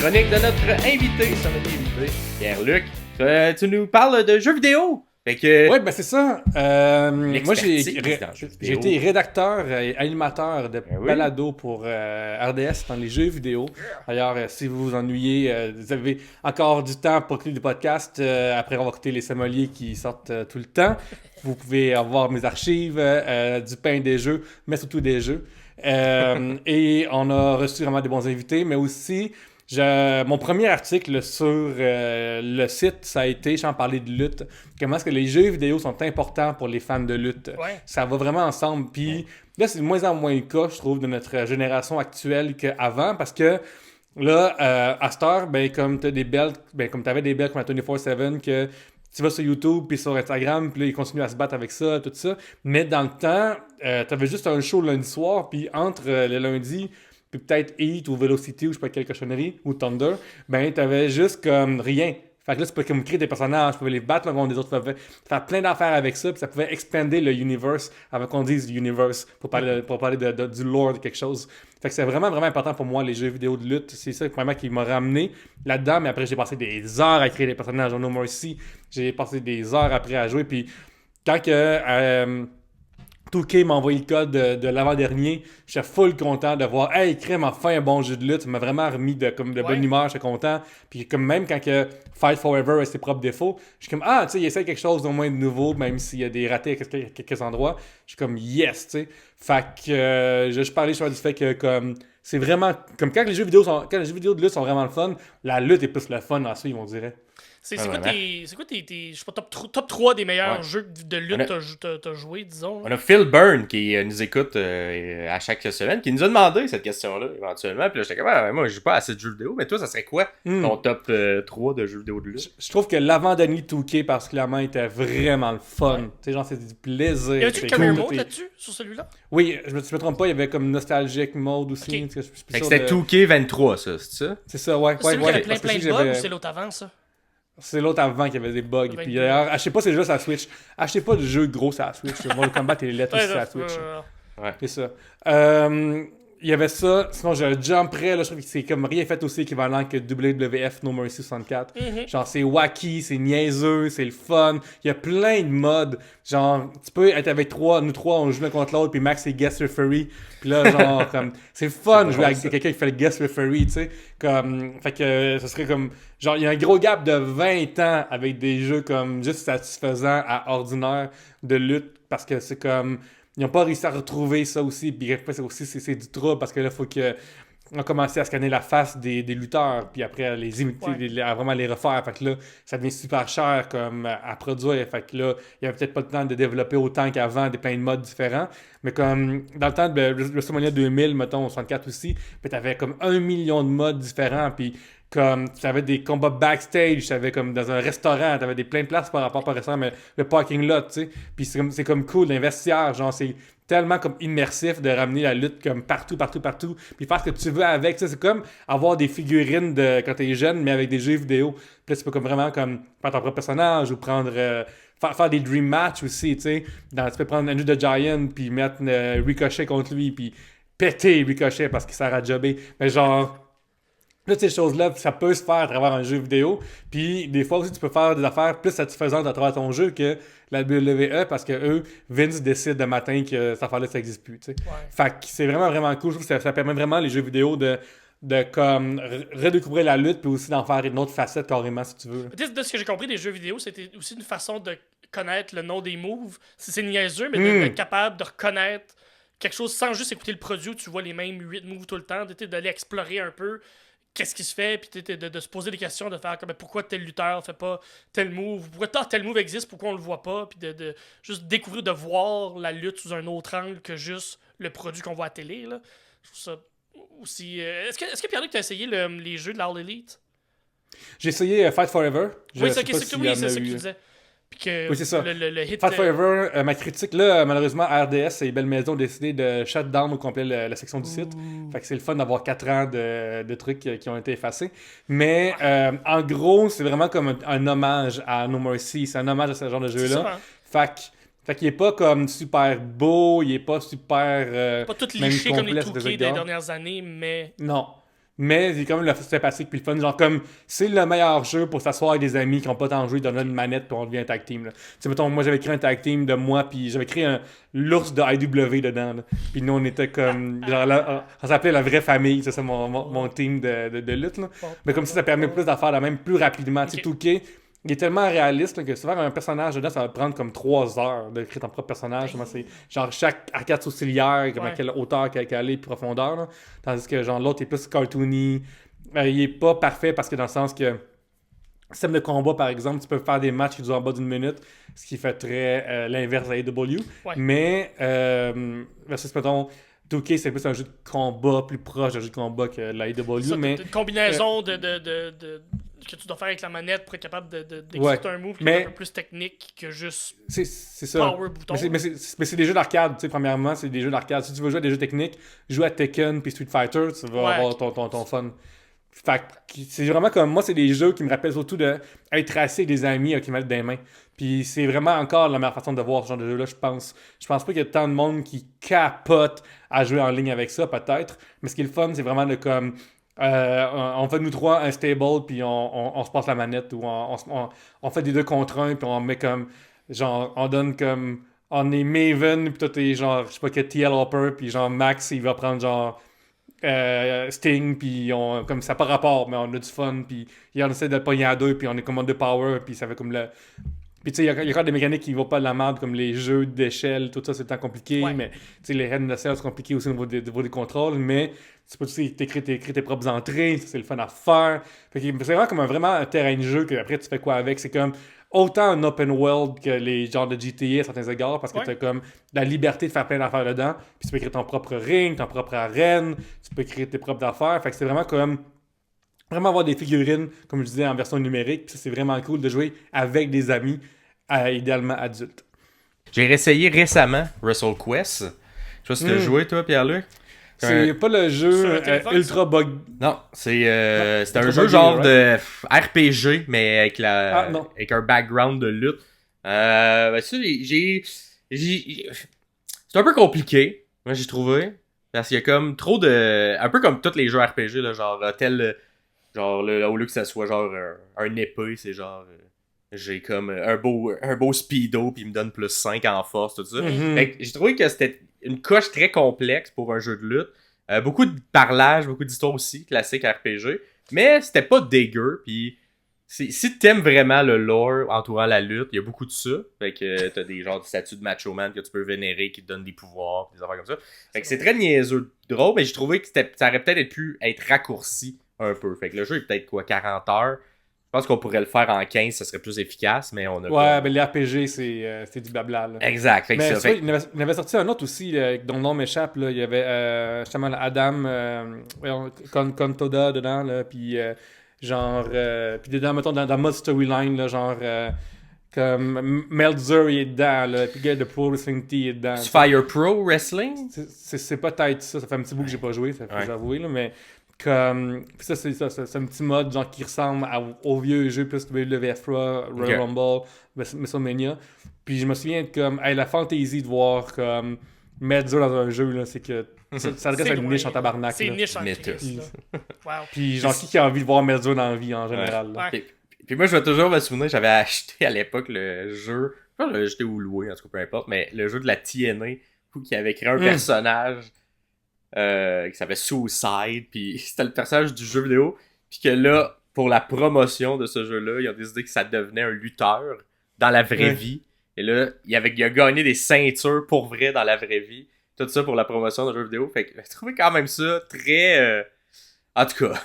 chronique de notre invité, son invité, Pierre-Luc. Tu nous parles de jeux vidéo. Fait que... Ouais, ben c'est ça. Moi, j'ai j'ai été rédacteur et animateur de balado pour RDS dans les jeux vidéo. D'ailleurs, si vous vous ennuyez, vous avez encore du temps pour écouter des podcasts. Après, on va écouter les sommeliers qui sortent tout le temps. Vous pouvez avoir mes archives, du pain des jeux, mais surtout des jeux. Et on a reçu vraiment des bons invités, mais aussi... mon premier article sur le site, ça a été, j'en parlais de lutte. Comment est-ce que les jeux vidéo sont importants pour les fans de lutte? Ouais. Ça va vraiment ensemble. Puis là, c'est de moins en moins le cas, je trouve, de notre génération actuelle qu'avant, parce que là, à cette heure, ben, comme tu as des belts, ben, comme tu avais des belts comme à 24/7, que tu vas sur YouTube puis sur Instagram, puis là, ils continuent à se battre avec ça, tout ça. Mais dans le temps, tu avais juste un show le lundi soir, puis entre le lundi... puis peut-être Heat ou Velocity ou je sais pas quelle cochonnerie, ou Thunder, ben t'avais juste comme rien. Fait que là, tu pouvais comme créer des personnages, tu pouvais les battre l'un contre les autres, tu pouvais faire plein d'affaires avec ça, puis ça pouvait expander le universe avant qu'on dise universe pour parler du lore de quelque chose. Fait que c'est vraiment, vraiment important pour moi, les jeux vidéo de lutte. C'est ça vraiment qui m'a ramené là-dedans, mais après, j'ai passé des heures à créer des personnages en No Mercy. J'ai passé des heures après à jouer, puis quand que... 2K m'a envoyé le code de l'avant-dernier. J'étais full content de voir « Hey, crème, enfin un bon jeu de lutte. » Ça m'a vraiment remis de bonne humeur, j'étais content. Puis comme même quand que Fight Forever a ses propres défauts, je suis comme « Ah, tu sais, il essaie quelque chose d'au moins de nouveau, même s'il y a des ratés à quelques endroits. » Je suis comme « Yes, tu sais. » Fait que je parlais sur du fait que comme c'est vraiment... Comme quand les jeux vidéo de lutte sont vraiment le fun, la lutte est plus le fun en suivre, on dirait. C'est quoi tes je sais pas, top 3 des meilleurs jeux de lutte t'as joué, disons? On a Phil Byrne qui nous écoute à chaque semaine, qui nous a demandé cette question-là, éventuellement. Puis là, j'étais comme, moi, je joue pas assez de jeux vidéo, mais toi, ça serait quoi ton top 3 de jeux vidéo de lutte? Je trouve que l'avant-dernier 2K, particulièrement, était vraiment le fun. Tu sais, genre, c'était du plaisir. Y avait-tu le career mode là-dessus, sur celui-là? Oui, je me trompe pas, il y avait comme Nostalgic Mode aussi. Okay. Fait que c'était 2K23, ça, c'est ça? C'est ça, ouais. C'est celui qui avait plein de bugs ou c'est l'autre avant, ça? C'est l'autre avant qui avait des bugs. Puis d'ailleurs, achetez pas ces jeux sur la Switch. Achetez pas de jeux gros sur la Switch. Mortal Kombat et les lettres aussi sur la Switch. Ouais. C'est ça. Il y avait ça. Sinon, j'ai un jump près. Là, je trouve que c'est comme rien fait aussi équivalent que WWF No Mercy 64. Genre, c'est wacky, c'est niaiseux, c'est le fun. Il y a plein de modes. Genre, tu peux être avec nous trois, on joue l'un contre l'autre, puis Max est guest referee. Puis là, genre, comme, c'est fun de jouer avec quelqu'un qui fait le guest referee, tu sais. Comme, fait que ça serait comme, genre, il y a un gros gap de 20 ans avec des jeux comme juste satisfaisants à ordinaire de lutte, parce que c'est comme, ils n'ont pas réussi à retrouver ça aussi, puis après, c'est du trouble, parce que là, il faut que on a commencé à scanner la face des lutteurs, puis après à les imiter, à vraiment les refaire. Fait que là, ça devient super cher comme à produire. Fait que là, il n'y avait peut-être pas le temps de développer autant qu'avant plein de modes différents. Mais comme dans le temps de WrestleMania 2000, mettons, au 64 aussi, puis t'avais comme 1 million de modes différents, puis comme tu avais des combats backstage, tu avais comme dans un restaurant, tu avais plein de places par rapport au restaurant, mais le parking lot, tu sais. Puis c'est comme cool, l'investiaire, genre c'est tellement comme immersif de ramener la lutte comme partout, puis faire ce que tu veux avec, tu sais, c'est comme avoir des figurines de quand t'es jeune, mais avec des jeux vidéo. Puis là, tu peux comme vraiment comme faire ton propre personnage ou prendre... faire des dream match aussi, tu sais. Tu peux prendre Andrew the Giant, puis mettre Ricochet contre lui, puis péter Ricochet parce qu'il sert à jobber. Mais genre... Là, ces choses-là, ça peut se faire à travers un jeu vidéo. Puis, des fois aussi, tu peux faire des affaires plus satisfaisantes à travers ton jeu que la WWE parce que eux, Vince décide de matin que cette affaire-là, ça n'existe plus. Ouais. Fait que c'est vraiment, vraiment cool. Je trouve que ça permet vraiment les jeux vidéo de comme redécouvrir la lutte puis aussi d'en faire une autre facette carrément si tu veux. De ce que j'ai compris des jeux vidéo, c'était aussi une façon de connaître le nom des moves. C'est niaiseux, mais d'être capable de reconnaître quelque chose sans juste écouter le produit où tu vois les mêmes 8 moves tout le temps, d'aller explorer un peu qu'est-ce qui se fait, puis de se poser des questions, de faire comme pourquoi tel lutteur fait pas tel move, pourquoi tel move existe, pourquoi on le voit pas, puis de juste découvrir, de voir la lutte sous un autre angle que juste le produit qu'on voit à la télé. Là. Je trouve ça aussi... Est-ce que Pierre-Luc, t'as essayé les jeux de l'All Elite? J'ai essayé Fight Forever. Oui, c'est ça que tu disais. Oui, c'est ça. Le hit, Fight Forever, ma critique, là, malheureusement, RDS et Belle Maison ont décidé de shut down au complet la section du site. Fait que c'est le fun d'avoir 4 ans de trucs qui ont été effacés. Mais en gros, c'est vraiment comme un hommage à No Mercy. C'est un hommage à ce genre de jeu-là. Fait qu'il est pas comme super beau, il est pas super... pas tout liché comme les 2K des dernières années, mais... Non. Mais c'est quand même le sympathique puis le fun. Genre, comme, c'est le meilleur jeu pour s'asseoir avec des amis qui n'ont pas tant joué, donner une manette puis on devient un tag team. Tu sais, mettons, moi, j'avais créé un tag team de moi puis j'avais créé l'ours de IW dedans. Là. Puis nous, on était comme. Genre, là, on s'appelait la vraie famille. C'est ça, mon team de lutte. Là. Mais comme ça permet plus d'affaires la même plus rapidement. Tu sais, Touquet, il est tellement réaliste là, que souvent, un personnage dedans, ça va te prendre comme 3 heures de créer ton propre personnage. C'est, genre, chaque arcade sourcilière, comme à quelle hauteur qu'elle est, profondeur. Là. Tandis que, genre, l'autre est plus cartoony. Il est pas parfait parce que dans le sens que, système de combat, par exemple, tu peux faire des matchs qui durent en bas d'une minute, ce qui fait très l'inverse à AEW. Mais, versus, mettons, 2K, c'est plus un jeu de combat plus proche d'un jeu de combat que l'AEW. Mais une combinaison que tu dois faire avec la manette pour être capable d'exécuter un move qui est un peu plus technique que juste c'est ça. Power bouton. Mais c'est des jeux d'arcade, tu sais, premièrement, c'est des jeux d'arcade. Si tu veux jouer à des jeux techniques, joue à Tekken puis Street Fighter, tu vas avoir ton fun. Fait que c'est vraiment comme moi, c'est des jeux qui me rappellent surtout d'être assis avec des amis qui mettent des mains. Puis c'est vraiment encore la meilleure façon de voir ce genre de jeu-là, je pense. Je pense pas qu'il y ait tant de monde qui capote à jouer en ligne avec ça, peut-être. Mais ce qui est le fun, c'est vraiment de comme. On fait nous trois un stable, puis on se passe la manette, ou on fait des 2 contre 1, puis on met comme. Genre, on donne comme. On est Maven, puis toi t'es genre, je sais pas quel TL Hopper, puis genre Max, il va prendre genre. Sting, puis comme ça n'a pas rapport, mais on a du fun, puis on essaie de le pogner à 2, puis on est comme on de power, puis ça fait comme le. Puis tu sais, il y a encore des mécaniques qui ne vont pas de la merde, comme les jeux d'échelle, tout ça, c'est tant compliqué, mais tu sais, les règles de c'est compliqué aussi au niveau des contrôles, mais tu peux aussi t'écrire tes propres entrées, ça, c'est le fun à faire. Fait que c'est vraiment comme vraiment un terrain de jeu que après tu fais quoi avec, c'est comme autant un open world que les genres de GTA à certains égards, parce que tu as comme la liberté de faire plein d'affaires dedans, puis tu peux créer ton propre ring, ton propre arène, tu peux créer tes propres affaires, fait que c'est vraiment comme vraiment avoir des figurines, comme je disais, en version numérique, puis c'est vraiment cool de jouer avec des amis, idéalement adultes. J'ai réessayé récemment WrestleQuest. Je sais pas si tu as joué, toi, Pierre-Luc. C'est pas le jeu ultra bug. Non, c'est un jeu genre de RPG, mais avec avec un background de lutte. Ça, c'est un peu compliqué, moi j'ai trouvé. Parce qu'il y a comme trop de. Un peu comme tous les jeux RPG, là, genre genre au lieu que ça soit genre un épée, c'est genre. J'ai comme un beau speedo, puis il me donne plus 5 en force, tout ça. Fait que j'ai trouvé que c'était une coche très complexe pour un jeu de lutte. Beaucoup de parlage, beaucoup d'histoires aussi, classique RPG. Mais c'était pas dégueu, puis si t'aimes vraiment le lore entourant la lutte, il y a beaucoup de ça. Fait que t'as des genres de statues de Macho Man que tu peux vénérer, qui te donnent des pouvoirs, des affaires comme ça. Fait que c'est très niaiseux, drôle, mais j'ai trouvé que ça aurait peut-être pu être raccourci un peu. Fait que le jeu est peut-être 40 heures. Je pense qu'on pourrait le faire en 15, ça serait plus efficace, mais on a ouais, mais les RPG, c'est du blabla. Là. Exact. Fait que mais ça, il y avait sorti un autre aussi, dont le nom m'échappe. Là. Il y avait justement Adam Contoda dedans, là, puis genre... puis dedans, mettons, dans mode storyline, là, genre... comme Meltzer, il est dedans, là, puis gars de Pro Wrestling T est dedans. Fire Pro Wrestling? C'est peut-être ça. Ça fait un petit bout que j'ai pas joué, ça faut j'avouer, là, mais... Comme ça c'est un petit mode genre qui ressemble au vieux jeu plus WWF Raw, Royal Rumble, WrestleMania. Puis je me souviens de comme la fantaisie de voir comme mettre ça dans un jeu là, c'est que ça adresse à une niche en tabarnak. C'est une niche en Puis, puis genre qui a envie de voir Melzo dans la vie en général. Puis moi je vais toujours me souvenir, j'avais acheté à l'époque le jeu, je pense que j'avais acheté ou loué, en tout cas peu importe, mais le jeu de la TNA qui avait créé un personnage qui s'appelait Suicide, puis c'était le personnage du jeu vidéo, puis que là, pour la promotion de ce jeu-là, ils ont décidé que ça devenait un lutteur dans la vraie vie, et là, il a gagné des ceintures pour vrai dans la vraie vie, tout ça pour la promotion d'un jeu vidéo, fait que j'ai trouvé quand même ça très... En tout cas...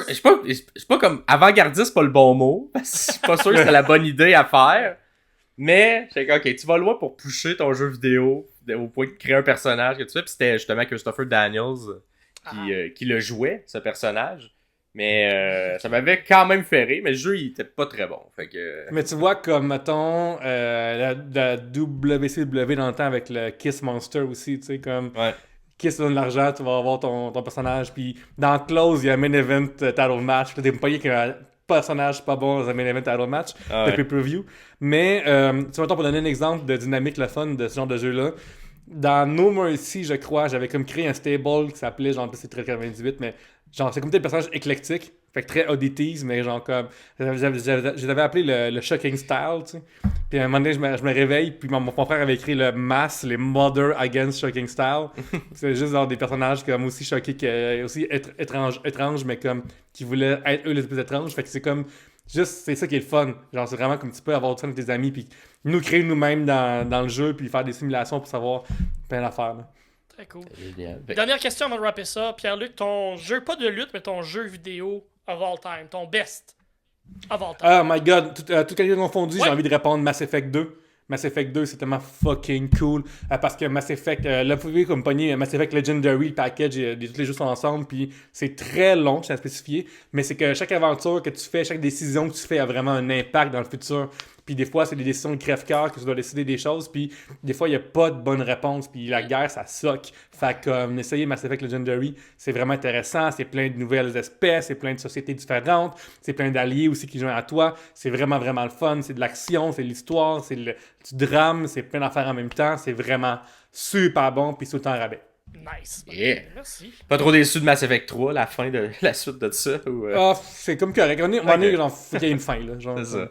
Je suis pas comme... Avant-gardiste, c'est pas le bon mot, parce que je suis pas sûr que c'était la bonne idée à faire, mais j'ai dit, ok, tu vas loin pour pusher ton jeu vidéo au point de créer un personnage que tu fais. Puis c'était justement Christopher Daniels qui le jouait, ce personnage. Mais ça m'avait quand même fait rire, mais le jeu il était pas très bon. Fait que... Mais tu vois, comme mettons la WCW dans le temps avec le Kiss Monster aussi, tu sais, comme Kiss donne l'argent, tu vas avoir ton personnage. Puis dans Close, il y a un main event title match. Tu t'es payé qu'un personnage pas bon dans un main event title match de pay-per-view. Mais tu vois, pour donner un exemple de dynamique le fun de ce genre de jeu-là, dans No Mercy, je crois, j'avais comme créé un stable qui s'appelait, genre, c'est très 98, mais genre, c'est comme des personnages éclectiques. Fait que très oddities, mais genre comme. Je les avais appelés le Shocking Style, tu sais. Puis à un moment donné, je me réveille, puis mon frère avait écrit le Mass, les Mother Against Shocking Style. C'est juste genre des personnages comme aussi choqués, aussi étranges, mais comme qui voulaient être eux les plus étranges. Fait que c'est comme. Juste, c'est ça qui est le fun. Genre, c'est vraiment comme tu peux avoir du fun avec tes amis, puis nous créer nous-mêmes dans le jeu, puis faire des simulations pour savoir plein d'affaires. Là. Très cool. Génial. Dernière question avant de rapper ça. Pierre-Luc, ton jeu, pas de lutte, mais ton jeu vidéo of all time. Ton best of all time. Oh my god, tout quelqu'un confondu, Ouais. j'ai envie de répondre Mass Effect 2. Mass Effect 2, c'est tellement fucking cool. Parce que Mass Effect, là, vous pouvez comme pogner Mass Effect Legendary, le package, tous les jeux sont ensemble, puis c'est très long, c'est à spécifier, mais c'est que chaque aventure que tu fais, chaque décision que tu fais a vraiment un impact dans le futur. Puis des fois, c'est des décisions de crève-cœur que tu dois décider des choses, puis des fois, il n'y a pas de bonne réponse, puis la guerre, ça soque. Fait que essayer Mass Effect Legendary, c'est vraiment intéressant, c'est plein de nouvelles espèces, c'est plein de sociétés différentes, c'est plein d'alliés aussi qui joignent à toi, c'est vraiment, vraiment le fun, c'est de l'action, c'est de l'histoire, c'est du drame, c'est plein d'affaires en même temps, c'est vraiment super bon, puis c'est tout le temps rabais. Nice. Yeah. Merci. Pas trop déçu de Mass Effect 3, la fin de la suite de ça. Ou, Ah, c'est comme correct, on est genre, faut qu'il y ait une fin, là. Genre, c'est ça.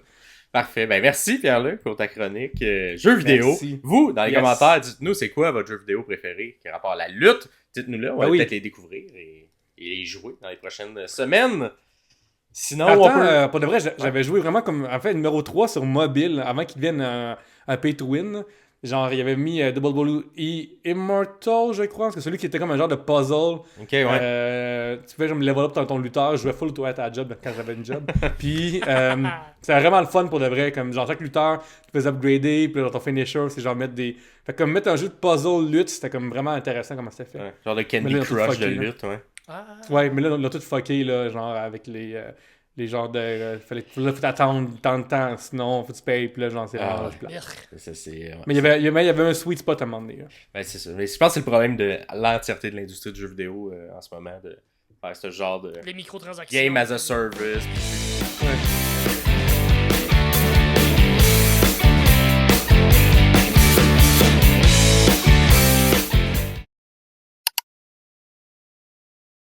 Parfait. Ben, merci Pierre-Luc pour ta chronique. Jeux vidéo. Merci. Vous, dans les Yes. commentaires, dites-nous c'est quoi votre jeu vidéo préféré qui a rapport à la lutte. Dites-nous-le, on va Ben oui. peut-être les découvrir et les jouer dans les prochaines semaines. Sinon, Attends, on peut... pour de vrai, j'avais joué vraiment comme, en fait, numéro 3 sur mobile, avant qu'il devienne un pay-to-win. Genre, il avait mis WWE Immortal, je crois, parce que celui qui était comme un genre de puzzle. Ok, ouais. Tu fais genre level up dans ton lutteur, je jouais full toi à ta job quand j'avais une job. Puis, c'était vraiment le fun pour de vrai, comme genre chaque lutteur, tu peux upgrader, puis dans ton finisher, c'est genre mettre des... Fait que comme mettre un jeu de puzzle lutte, c'était comme vraiment intéressant comment c'était fait. Ouais. Genre de Candy Mais là, tout Crush de fucké, là. lutte, ouais. Ah. Ouais, mais là, on l'a tout fucké, là, genre avec les genres de. Faut t'attendre tant de temps, sinon faut que tu payes, puis là, genre, c'est Ah, vraiment ouais. plat. Ça, c'est... ouais. Mais il y avait un sweet spot à un moment donné. Là. Ben, c'est ça. Mais je pense que c'est le problème de l'entièreté de l'industrie du jeu vidéo en ce moment, de faire ce genre de Les microtransactions. game as a service. Ouais.